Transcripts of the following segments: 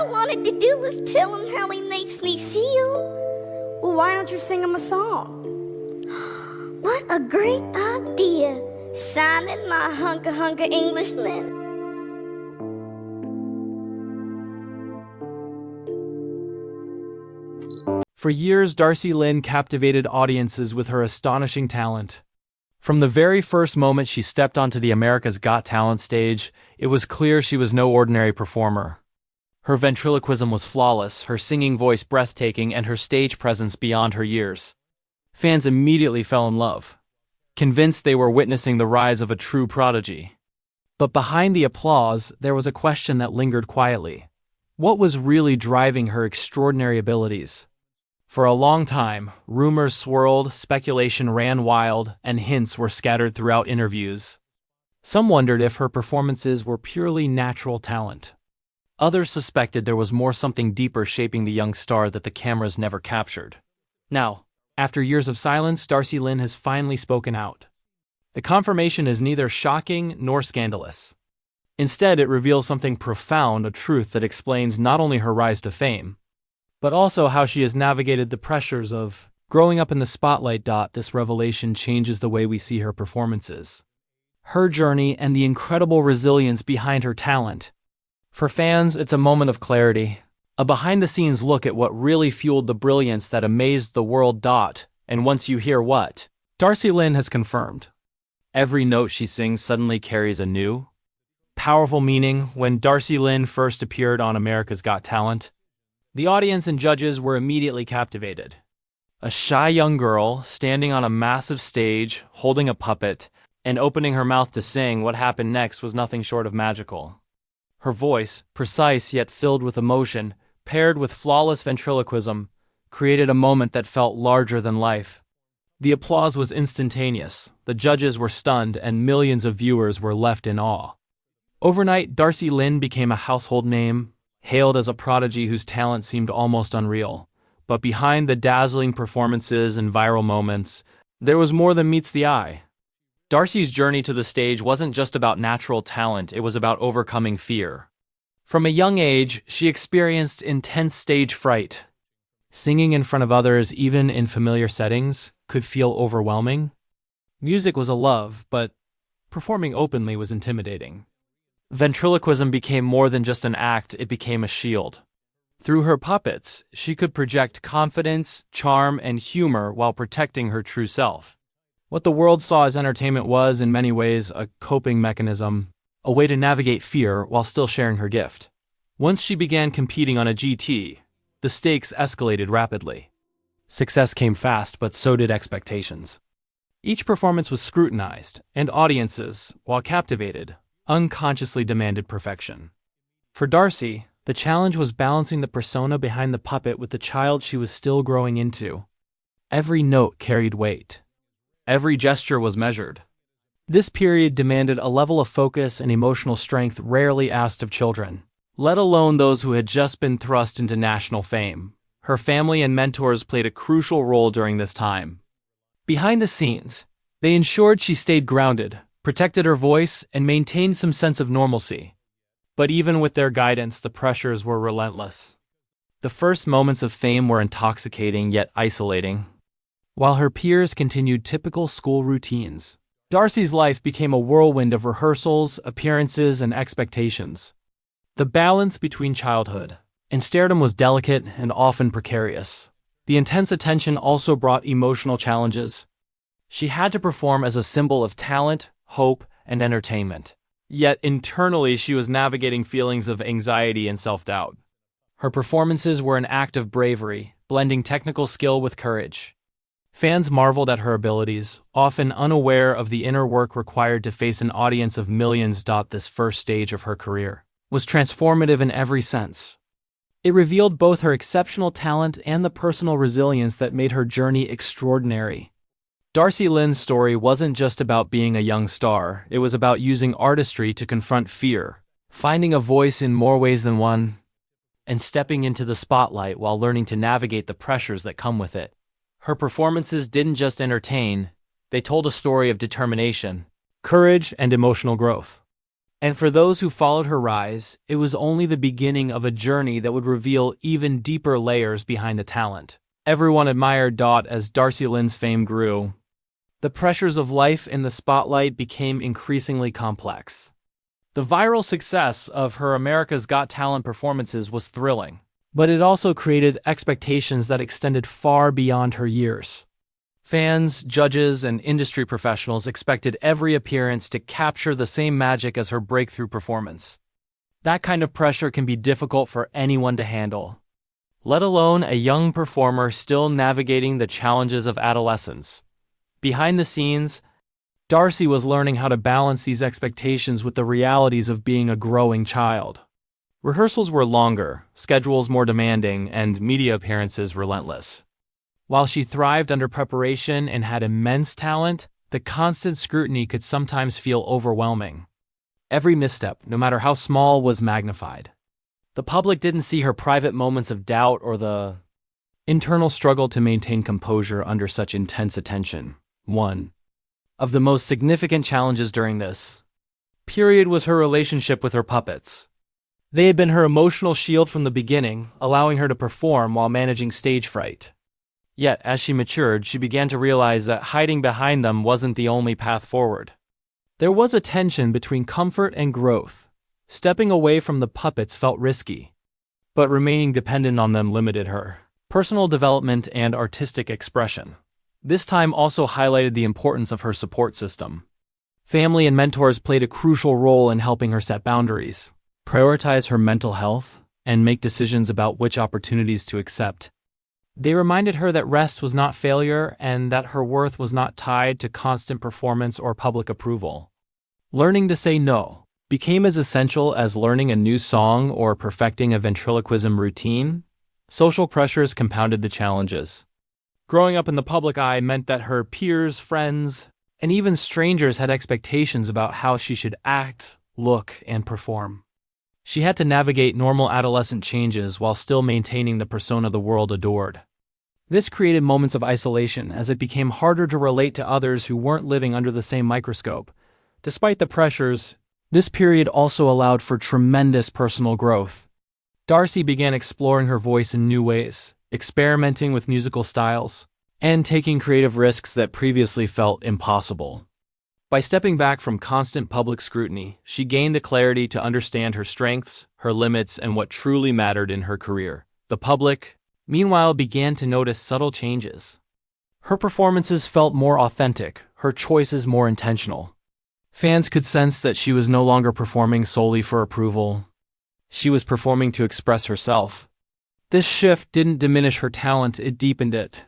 I wanted to do was tell him how he makes me feel. Well, why don't you sing him a song? What a great idea. Signing my hunka English Lynne. For years, Darci Lynne captivated audiences with her astonishing talent. From the very first moment she stepped onto the America's Got Talent stage, it was clear she was no ordinary performer. Her ventriloquism was flawless, her singing voice breathtaking, and her stage presence beyond her years. Fans immediately fell in love, convinced they were witnessing the rise of a true prodigy. But behind the applause, there was a question that lingered quietly. What was really driving her extraordinary abilities? For a long time, rumors swirled, speculation ran wild, and hints were scattered throughout interviews. Some wondered if her performances were purely natural talent. Others suspected there was something deeper shaping the young star that the cameras never captured. Now, after years of silence, Darci Lynne has finally spoken out. The confirmation is neither shocking nor scandalous. Instead, it reveals something profound, a truth that explains not only her rise to fame, but also how she has navigated the pressures of growing up in the spotlight. This revelation changes the way we see her performances, her journey, and the incredible resilience behind her talent. For fans, it's a moment of clarity, a behind-the-scenes look at what really fueled the brilliance that amazed the world. And once you hear what Darci Lynne has confirmed, every note she sings suddenly carries a new, powerful meaning. When Darci Lynne first appeared on America's Got Talent, the audience and judges were immediately captivated. A shy young girl standing on a massive stage, holding a puppet, and opening her mouth to sing. What happened next was nothing short of magical. Her voice, precise yet filled with emotion, paired with flawless ventriloquism, created a moment that felt larger than life. The applause was instantaneous, the judges were stunned, and millions of viewers were left in awe. Overnight, Darci Lynne became a household name, hailed as a prodigy whose talent seemed almost unreal. But behind the dazzling performances and viral moments, there was more than meets the eye. Darci's journey to the stage wasn't just about natural talent, it was about overcoming fear. From a young age, she experienced intense stage fright. Singing in front of others, even in familiar settings, could feel overwhelming. Music was a love, but performing openly was intimidating. Ventriloquism became more than just an act, it became a shield. Through her puppets, she could project confidence, charm, and humor while protecting her true self. What the world saw as entertainment was, in many ways, a coping mechanism, a way to navigate fear while still sharing her gift. Once she began competing on a GT, the stakes escalated rapidly. Success came fast, but so did expectations. Each performance was scrutinized, and audiences, while captivated, unconsciously demanded perfection. For Darci, the challenge was balancing the persona behind the puppet with the child she was still growing into. Every note carried weight. Every gesture was measured. This period demanded a level of focus and emotional strength rarely asked of children, let alone those who had just been thrust into national fame. Her family and mentors played a crucial role during this time. Behind the scenes, they ensured she stayed grounded, protected her voice, and maintained some sense of normalcy. But even with their guidance, the pressures were relentless. The first moments of fame were intoxicating yet isolating. While her peers continued typical school routines, Darci's life became a whirlwind of rehearsals, appearances, and expectations. The balance between childhood and stardom was delicate and often precarious. The intense attention also brought emotional challenges. She had to perform as a symbol of talent, hope, and entertainment. Yet internally she was navigating feelings of anxiety and self-doubt. Her performances were an act of bravery, blending technical skill with courage. Fans marveled at her abilities, often unaware of the inner work required to face an audience of millions. This first stage of her career was transformative in every sense. It revealed both her exceptional talent and the personal resilience that made her journey extraordinary. Darci Lynne's story wasn't just about being a young star, it was about using artistry to confront fear, finding a voice in more ways than one, and stepping into the spotlight while learning to navigate the pressures that come with it. Her performances didn't just entertain, they told a story of determination, courage, and emotional growth. And for those who followed her rise, it was only the beginning of a journey that would reveal even deeper layers behind the talent. Everyone admired Dot as Darci Lynne's fame grew. The pressures of life in the spotlight became increasingly complex. The viral success of her America's Got Talent performances was thrilling, but it also created expectations that extended far beyond her years. Fans, judges, and industry professionals expected every appearance to capture the same magic as her breakthrough performance. That kind of pressure can be difficult for anyone to handle, let alone a young performer still navigating the challenges of adolescence. Behind the scenes, Darci was learning how to balance these expectations with the realities of being a growing child. Rehearsals were longer, schedules more demanding, and media appearances relentless. While she thrived under preparation and had immense talent, the constant scrutiny could sometimes feel overwhelming. Every misstep, no matter how small, was magnified. The public didn't see her private moments of doubt or the internal struggle to maintain composure under such intense attention. One of the most significant challenges during this period was her relationship with her puppets. They had been her emotional shield from the beginning, allowing her to perform while managing stage fright. Yet, as she matured, she began to realize that hiding behind them wasn't the only path forward. There was a tension between comfort and growth. Stepping away from the puppets felt risky, but remaining dependent on them limited her personal development and artistic expression. This time also highlighted the importance of her support system. Family and mentors played a crucial role in helping her set boundaries, prioritize her mental health, and make decisions about which opportunities to accept. They reminded her that rest was not failure and that her worth was not tied to constant performance or public approval. Learning to say no became as essential as learning a new song or perfecting a ventriloquism routine. Social pressures compounded the challenges. Growing up in the public eye meant that her peers, friends, and even strangers had expectations about how she should act, look, and perform. She had to navigate normal adolescent changes while still maintaining the persona the world adored. This created moments of isolation as it became harder to relate to others who weren't living under the same microscope. Despite the pressures, this period also allowed for tremendous personal growth. Darci began exploring her voice in new ways, experimenting with musical styles, and taking creative risks that previously felt impossible. By stepping back from constant public scrutiny, she gained the clarity to understand her strengths, her limits, and what truly mattered in her career. The public, meanwhile, began to notice subtle changes. Her performances felt more authentic, her choices more intentional. Fans could sense that she was no longer performing solely for approval. She was performing to express herself. This shift didn't diminish her talent, it deepened it.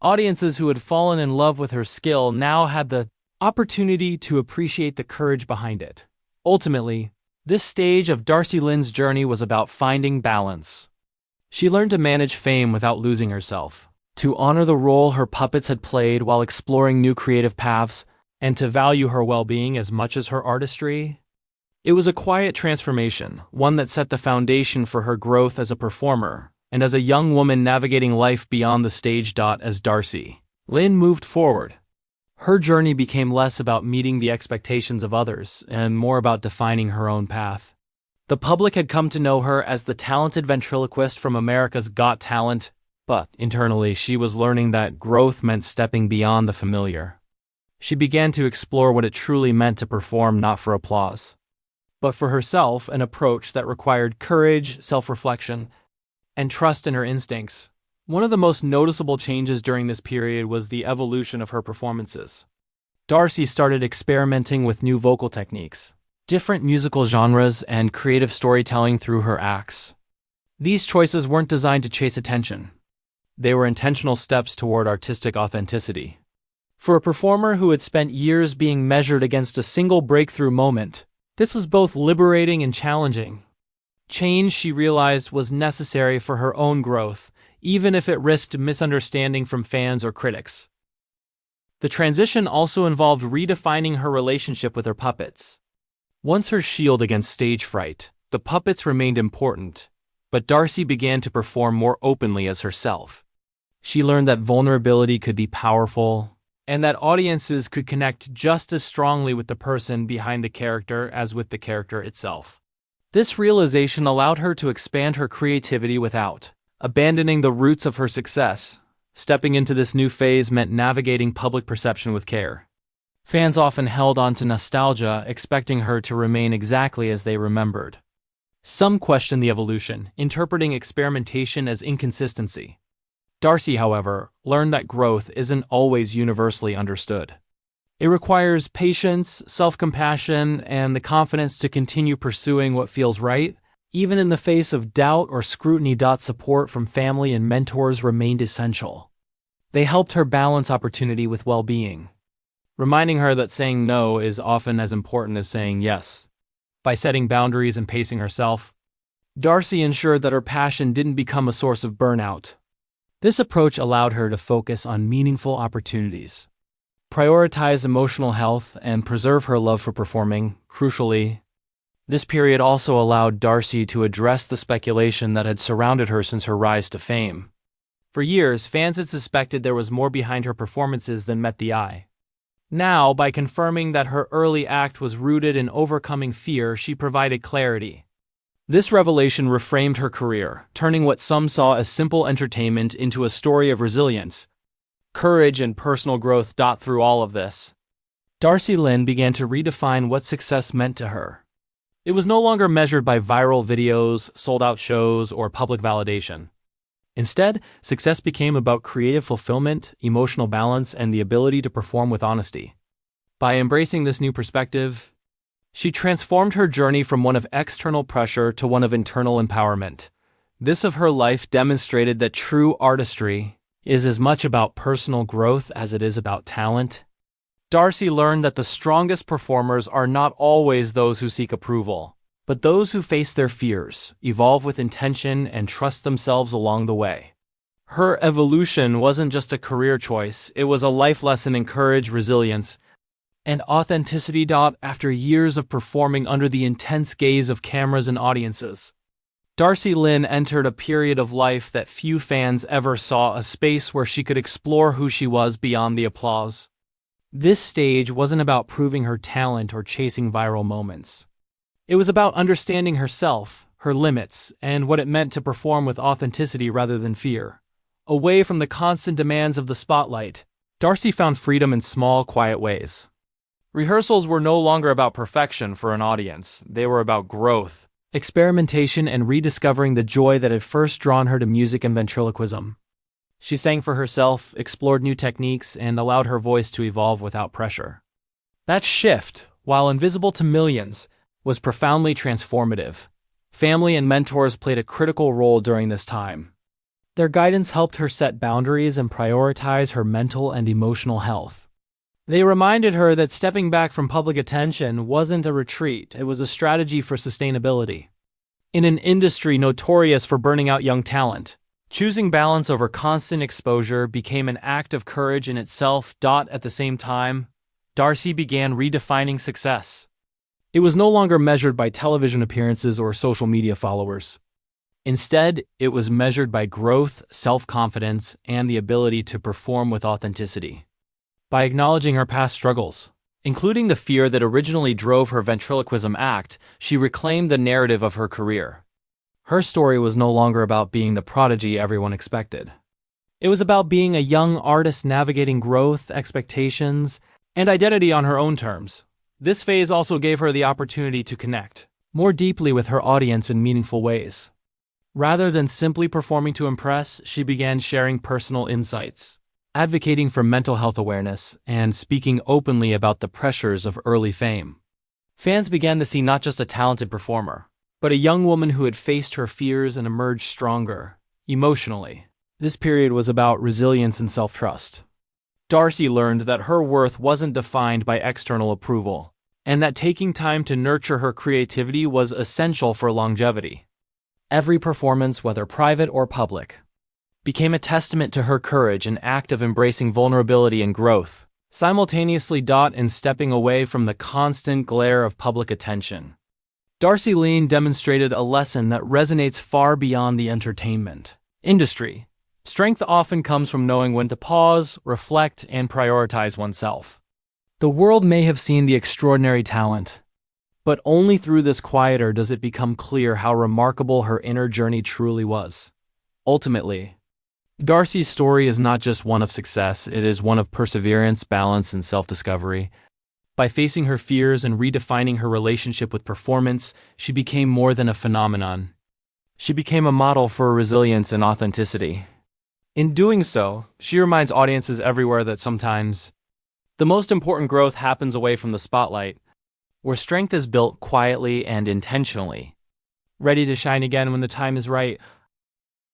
Audiences who had fallen in love with her skill now had the opportunity to appreciate the courage behind it. Ultimately, this stage of Darci Lynne's journey was about finding balance. She learned to manage fame without losing herself, to honor the role her puppets had played while exploring new creative paths, and to value her well-being as much as her artistry. It was a quiet transformation, one that set the foundation for her growth as a performer, and as a young woman navigating life beyond the stage. As Darci Lynne moved forward, her journey became less about meeting the expectations of others and more about defining her own path. The public had come to know her as the talented ventriloquist from America's Got Talent, but internally she was learning that growth meant stepping beyond the familiar. She began to explore what it truly meant to perform not for applause, but for herself, an approach that required courage, self-reflection, and trust in her instincts. One of the most noticeable changes during this period was the evolution of her performances. Darci started experimenting with new vocal techniques, different musical genres, and creative storytelling through her acts. These choices weren't designed to chase attention. They were intentional steps toward artistic authenticity. For a performer who had spent years being measured against a single breakthrough moment, this was both liberating and challenging. Change, she realized, was necessary for her own growth, even if it risked misunderstanding from fans or critics. The transition also involved redefining her relationship with her puppets. Once her shield against stage fright, the puppets remained important, but Darci began to perform more openly as herself. She learned that vulnerability could be powerful, and that audiences could connect just as strongly with the person behind the character as with the character itself. This realization allowed her to expand her creativity without abandoning the roots of her success. Stepping into this new phase meant navigating public perception with care. Fans often held on to nostalgia, expecting her to remain exactly as they remembered. Some questioned the evolution, interpreting experimentation as inconsistency. Darci, however, learned that growth isn't always universally understood. It requires patience, self-compassion, and the confidence to continue pursuing what feels right, even in the face of doubt or scrutiny. Support from family and mentors remained essential. They helped her balance opportunity with well-being, reminding her that saying no is often as important as saying yes. By setting boundaries and pacing herself, Darci ensured that her passion didn't become a source of burnout. This approach allowed her to focus on meaningful opportunities, prioritize emotional health, and preserve her love for performing. Crucially, this period also allowed Darci to address the speculation that had surrounded her since her rise to fame. For years, fans had suspected there was more behind her performances than met the eye. Now, by confirming that her early act was rooted in overcoming fear, she provided clarity. This revelation reframed her career, turning what some saw as simple entertainment into a story of resilience, courage, and personal growth. Through all of this, Darci Lynne began to redefine what success meant to her. It was no longer measured by viral videos, sold-out shows, or public validation. Instead, success became about creative fulfillment, emotional balance, and the ability to perform with honesty. By embracing this new perspective, she transformed her journey from one of external pressure to one of internal empowerment. This of her life demonstrated that true artistry is as much about personal growth as it is about talent. Darci learned that the strongest performers are not always those who seek approval, but those who face their fears, evolve with intention, and trust themselves along the way. Her evolution wasn't just a career choice, it was a life lesson in courage, resilience, and authenticity. After years of performing under the intense gaze of cameras and audiences, Darci Lynne entered a period of life that few fans ever saw, a space where she could explore who she was beyond the applause. This stage wasn't about proving her talent or chasing viral moments. It was about understanding herself, her limits, and what it meant to perform with authenticity rather than fear. Away from the constant demands of the spotlight, Darci found freedom in small, quiet ways. Rehearsals were no longer about perfection for an audience. They were about growth, experimentation, and rediscovering the joy that had first drawn her to music and ventriloquism. She sang for herself, explored new techniques, and allowed her voice to evolve without pressure. That shift, while invisible to millions, was profoundly transformative. Family and mentors played a critical role during this time. Their guidance helped her set boundaries and prioritize her mental and emotional health. They reminded her that stepping back from public attention wasn't a retreat, it was a strategy for sustainability. In an industry notorious for burning out young talent, choosing balance over constant exposure became an act of courage in itself. At the same time, Darci began redefining success. It was no longer measured by television appearances or social media followers. Instead, it was measured by growth, self-confidence, and the ability to perform with authenticity. By acknowledging her past struggles, including the fear that originally drove her ventriloquism act, she reclaimed the narrative of her career. Her story was no longer about being the prodigy everyone expected. It was about being a young artist navigating growth, expectations, and identity on her own terms. This phase also gave her the opportunity to connect more deeply with her audience in meaningful ways. Rather than simply performing to impress, she began sharing personal insights, advocating for mental health awareness, and speaking openly about the pressures of early fame. Fans began to see not just a talented performer, but a young woman who had faced her fears and emerged stronger, emotionally. This period was about resilience and self-trust. Darci learned that her worth wasn't defined by external approval, and that taking time to nurture her creativity was essential for longevity. Every performance, whether private or public, became a testament to her courage, an act of embracing vulnerability and growth, simultaneously in stepping away from the constant glare of public attention. Darci Lynne demonstrated a lesson that resonates far beyond the entertainment industry. Strength often comes from knowing when to pause, reflect, and prioritize oneself. The world may have seen the extraordinary talent, but only through this quieter does it become clear how remarkable her inner journey truly was. Ultimately, Darci's story is not just one of success, it is one of perseverance, balance, and self-discovery. By facing her fears and redefining her relationship with performance, she became more than a phenomenon. She became a model for resilience and authenticity. In doing so, she reminds audiences everywhere that sometimes the most important growth happens away from the spotlight, where strength is built quietly and intentionally. Ready to shine again when the time is right,